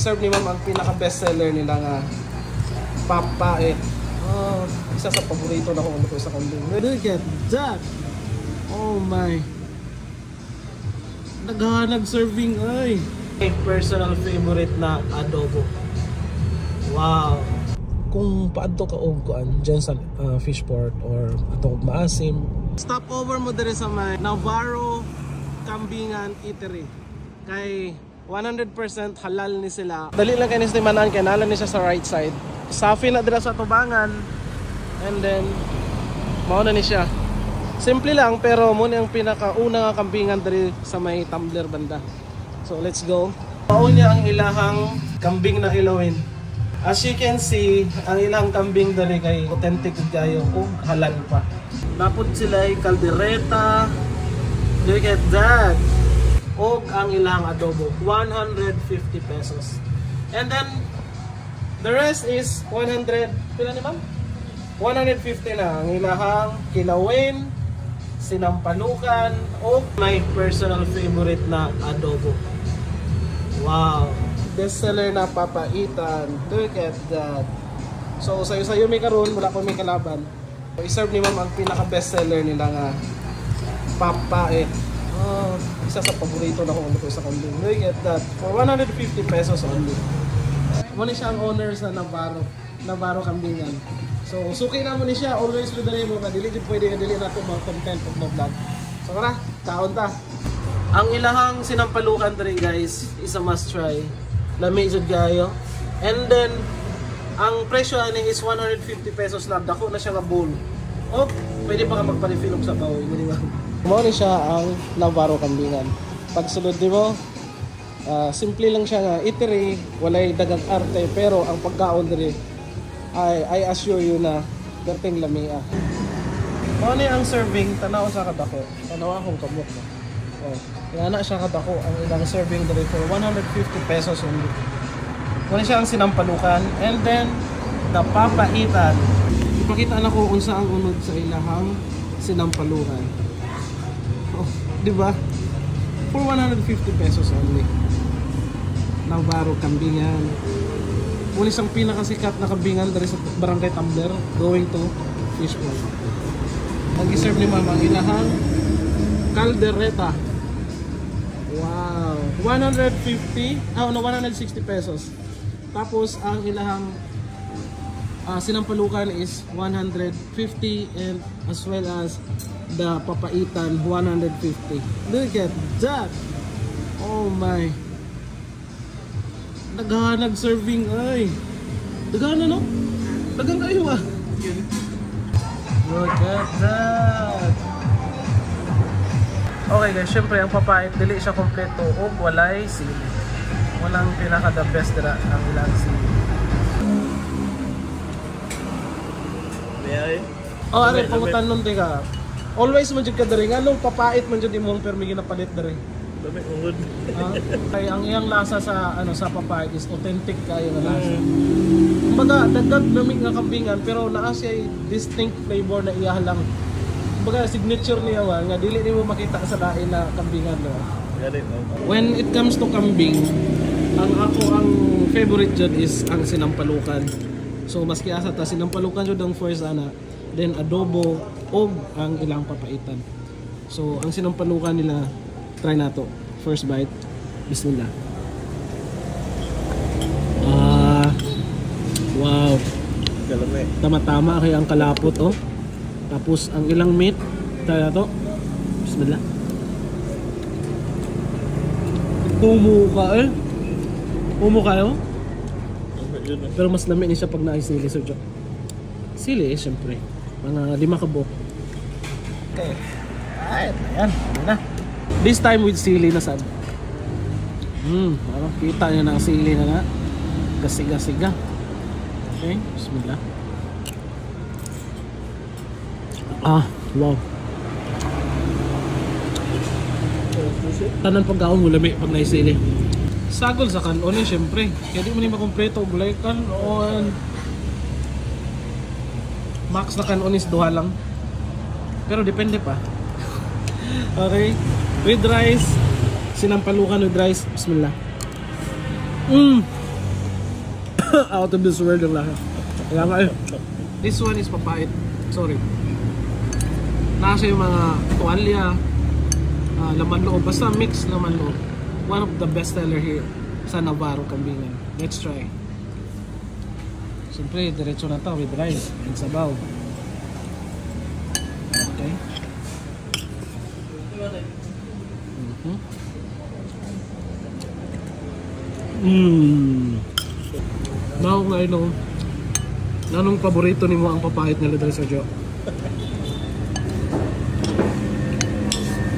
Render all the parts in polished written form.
i-serve ni ma'am ang pinaka-best seller nila nga papait. Oh, isa sa paborito na ko sa kambing. Look at that! Oh my! Naghahanag serving ay! Personal favorite na adobo. Wow! Kung paadto ka og kuan dyan sa Fishport or adobo maasim, stop over mo dire sa may Navarro Kambingan Eatery. Kay 100% halal ni sila. Dali lang kayo nistimanan kaya nalan ni siya sa right side. Safi na dira sa tubangan. And then mao na ni siya. Simple lang pero mo na ang pinakauna nga kambingan diri sa may Tumbler banda. So let's go. Mao niya ang ilahang kambing na ilawin. As you can see, ang ilang kambing diri kay authentic kayo ug halal pa. Napod sila ay caldereta. Look at that. Og ang ilang adobo 150 pesos. And then the rest is 100. Pila ni ma'am? 150 na ang ilahang kilawin, sinampalukan o my personal favorite na adobo. Wow, best seller na papaitan. Look at that. So sayo may karon wala ko may kalaban. I-serve ni ma'am ang pinaka best seller nila nga papait. Oh, isa sa paborito na ko sa kambing. Look at that. For 150 pesos only. Muna siya ang owner sa Navarro Kambingan. So, suki na mo ni siya. Always with the name mo. Kadili pwede kadili na ito mga content of mga vlog. So, kara, kaon ta. Ang ilahang sinampalukan rin guys is a must try. Lami jud gayo. And then, ang presyo ani is 150 pesos lang. Dako na siya nga bowl. O, pwede pa ka magpa-refill sa bawo. Mao ni siya ang Navarro Kambingan. Pagsulod di mo, simple lang siya nga eatery, walay dagang arte, pero ang pagkaon diri I assure you na perting lamia. Mao ni ang serving, tanaw sa kadako. Tanaw akong kamot mo. Oh, yana siya kadako ang ilang serving diri for 150 pesos only. Mao ni siya ang sinampalukan and then the papaitan. Ipakita na ko unsa ang unod sa ilahang sinampalukan. Diba? For 150 pesos only. Navarro Kambingan. Muli ang pinakasikat na kambingan dari sa Barangay Tumbler going to Fishport. Mag-serve ni mama ilahang caldereta. Wow. 160 pesos. Tapos ang ilahang sinampalukan is 150 and as well as the papaitan 150. Look at that. Oh my. Naghahanag serving ay. Dagan no? Dagan kayo ah. Look at that. Okay guys, syempre ang papait dili siya kompleto og walay sili. Walang pinaka the best dira ang ilang sili. Oh, are pangutan nun ka. Always man jud ka diri nga nung papait man jud imong permi ginapalit diri. Dami ungod. Kay ang iyang lasa sa sa papait is authentic kayo nga lasa. Kumbaga dagdag lamig nga kambingan pero naa siya distinct flavor na iya lang. Kumbaga signature niya nga dili nimo makita sa lain na kambingan no. When it comes to kambing, ang favorite jud is ang sinampalukan. So maski asa ta sinampalukan jud ang first then adobo o ang ilang papaitan. So ang sinampalukan nila, try na to. First bite. Bismillah. Wow. Tama-tama kay ang kalapot oh. Tapos ang ilang meat, try na to. Bismillah. Umo kayo. Pero mas lami ni siya pag naisili so sili syempre. Mga 5 kabok. Okay. Ayan. Na. This time with sili na sad. Kita nyo na ang sili na nga. Gasiga-siga. Okay. Bismillah. Wow. Tanan pagkaon mo lami pag naisili. Sagol sa kanon eh, syempre. Kaya di mo ni makompleto. Gulay kanon. Max na kanon is 2 lang. Pero depende pa. Okay. With rice. Sinampalukan with rice. Bismillah. Out of this world ang lahat. Kaya nga this one is papait. Sorry. Nasa yung mga tuwalya, laman loob. Basta mix laman loob. One of the best seller here sa Navarro Kambingan. Let's try. Siyempre, diretso na to with rice and sabaw. Okay. Now nga nanong paborito ni mo ang papait nila dali sa Jo?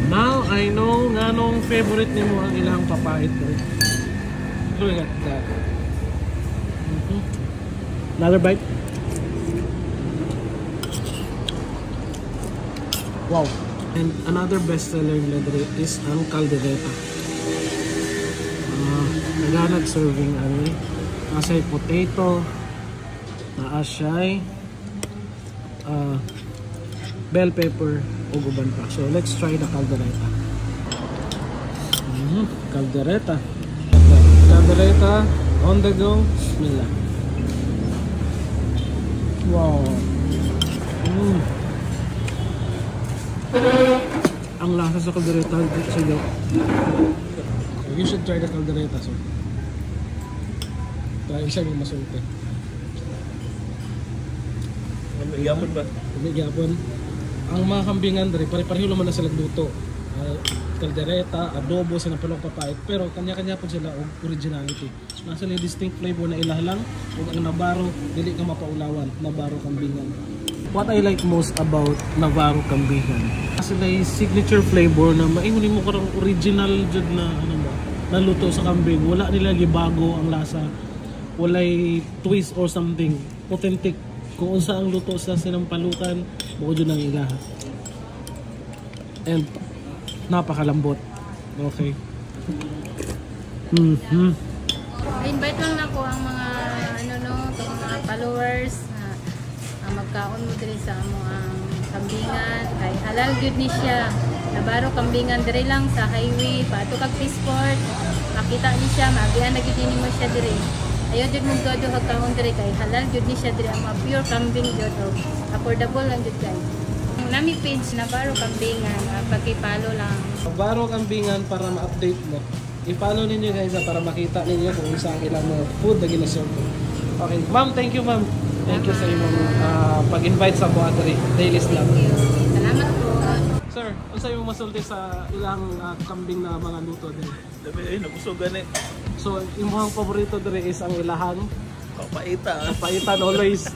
Now I know nganong favorite ni mo ang ilang papait dali. Look at that. Another bite. Wow. And another bestseller nila dali is ang caldereta. Naghanag serving ano eh. Asay potato, naasay bell pepper o uban pa. So let's try the caldereta. Caldereta. Caldereta on the go. Bismillah. Wow. Ang lasa sa caldereta sa iyo. You should try the caldereta, sir. Dahil siya yung masulti. May yapon ba? May yapon. Ang mga kambingan dari pare-pareho naman na sila luto. Caldereta, adobo, sinapalong papait. Pero kanya-kanya po sila og originality. Nasa yung distinct flavor na ilalang ug ang Navarro, dili ka mapaulawan. Navarro Kambingan. What I like most about Navarro Kambingan, kasi na signature flavor na maingunin mo karang original jud na ano ba, naluto sa kambing. Wala nila gibago ang lasa. Walay twist or something. Authentic. Kung unsa ang luto sa sinampalukan, bukod yun ang ilaha. And napakalambot. Okay. Invite lang ako ang mga mga followers na magkaon mo diri sa ang kambingan kay halal gyud ni siya. Navarro Kambingan diri lang sa highway paadto kag Peaceport. Makita ni siya, maagian na gyud mo siya diri. Ayaw jud mo dodo hagkahon diri kay halal jud ni siya diri ang mga pure kambing jud. Affordable lang jud guys. Nami page Navarro Kambingan, paki-follow lang. Navarro Kambingan para ma-update mo. I-follow ninyo guys para makita ninyo kung saan ilang mga food na ginaserve. Okay, ma'am, thank you ma'am. Thank you sa imong pag-invite sa Boateri Daily Slab. Salamat po. Sir, unsa imong masulti sa ilang kambing na mga luto din? Labi ay nabusog gani. So, imong paborito dire is ang ilahang Papaita. paitan always.